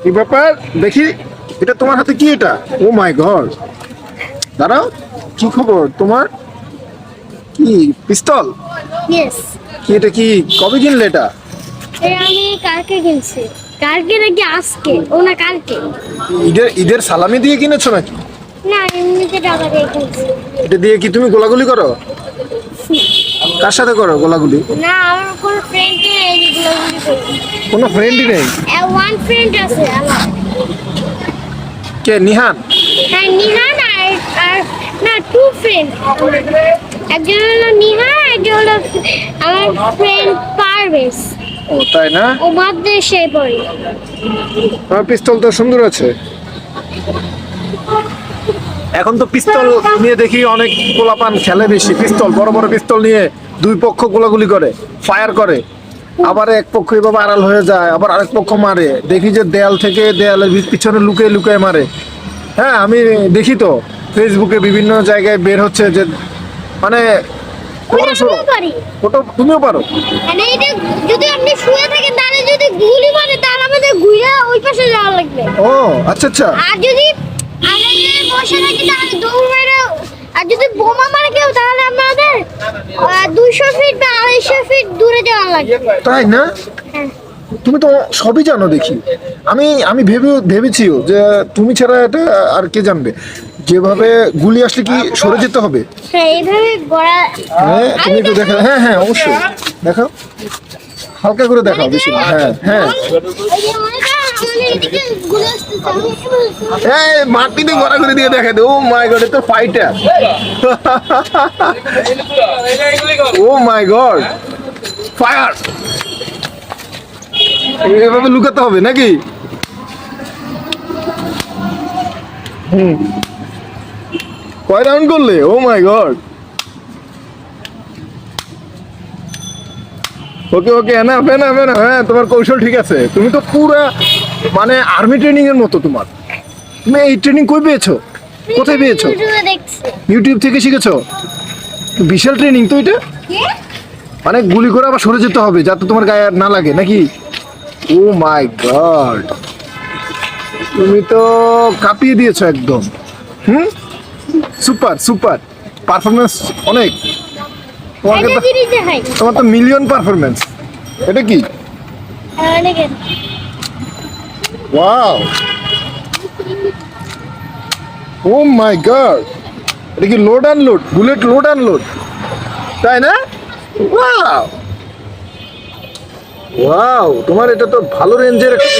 কি ব্যাপার দেখি, এটা তোমার হাতে কি? এটা ও মাই গড, দাঁড়াও, কি খবর তোমার? কি পিস্তল? ইয়েস। কি এটা কি কবে কিনলে এটা? আমি কালকে কিনছি। কালকে নাকি আজকে? ও না, কালকে। ঈদের ঈদের সালামি দিয়ে কিনেছো নাকি? না, এমনিতে টাকা দিয়ে কিনছি। এটা দিয়ে কি তুমি গোলাগুলি করো? কার সাথে করো গোলাগুলি? না, আমার কোনো ফ্রেন্ড নেই যেগুলো করি। কোনো ফ্রেন্ডই নেই? ওয়ান ফ্রেন্ড আছে আমার। কে, নিহান? হ্যাঁ, নিহান আর না, টু ফ্রেন্ড। একজন হলো নিহান, একজন হলো আমার ফ্রেন্ড পারভেজ। ও তাই না? ও মাদ্রাসে পড়ে। তোমার পিস্তল তো সুন্দর আছে। এখন তো পিস্তল নিয়ে দেখি অনেক পোলাপান খেলে, বেশি পিস্তল, বড় বড় পিস্তল নিয়ে দুই পক্ষ গোলাগুলি করে, ফায়ার করে, আবার এক পক্ষ এভাবে আড়াল হয়ে যায়, আবার আরেক পক্ষ মারে, দেখি যে দেয়াল থেকে দেয়ালের পিছনে লুকিয়ে লুকিয়ে মারে। হ্যাঁ, আমি দেখি তো ফেসবুকে বিভিন্ন জায়গায় বের হচ্ছে যে মানে বড় সড়ো। পারি। ওটা তুমিও পারো? মানে এটা যদি আপনি শুয়ে থাকেন তাহলে যদি গুলি মারে তাহলে আমাদের ঘুরে ওই পাশে যাওয়া লাগবে। ও আচ্ছা আচ্ছা। আর যদি আমরা যদি বসে থাকি তাহলে দৌড় মেরে, আর যদি বোমা মারে কেউ তাহলে আমাদের 200 ফিট বা 250 ফিট দূরে যাওয়া লাগবে। তাই না? হ্যাঁ। তুমি তো সবই জানো দেখি। আমি আমি ভেবেছিও যে তুমি ছাড়া এটা আর কে জানবে, যেভাবে গুলি আসলে কি সরে যেতে হবে। হ্যাঁ, এইভাবে গড়া। হ্যাঁ তুমি একটু দেখা, হ্যাঁ হ্যাঁ অবশ্যই দেখাও, হালকা করে দেখাও, বেশি না। হ্যাঁ হ্যাঁ, এই যে মনে করেন আমাদের এদিকে গুলি আসতেছে। এই মাটিতে গড়াগড়ি দিয়ে দেখা দে। ও মাই গড, এটা তো ফাইটার। ও মাই গড, ফায়ার! এভাবে লুকাতে হবে নাকি? কয় রাউন্ড করলে? ও মাই গড। ওকে ওকে, এনাফ এনাফ এনাফ। হ্যাঁ, তোমার কৌশল ঠিক আছে। তুমি তো পুরা মানে আর্মি ট্রেনিং এর মতো তোমার। তুমি এই ট্রেনিং কই পেয়েছো? কোথায় পেয়েছো? ইউটিউবে দেখছি। ইউটিউব থেকে শিখেছো? বিশাল ট্রেনিং তো এটা। মানে গুলি করে আবার সরে যেতে হবে যাতে তোমার গায়ে আর না লাগে নাকি? ও মাই গড, তুমি তো কাঁপিয়ে দিয়েছো একদম। সুপার সুপার পারফরমেন্স অনেক। তোমাকে এটা তো, জিনিস দেখাই। তোমার তো মিলিয়ন পারফরমেন্স। এটা কি? দেখেন। ওয়াও, ও মাই গড, এটা কি load unload, bullet load unload, তাই না? ওয়াও ওয়াও, তোমার এটা তো ভালো রেঞ্জের একটা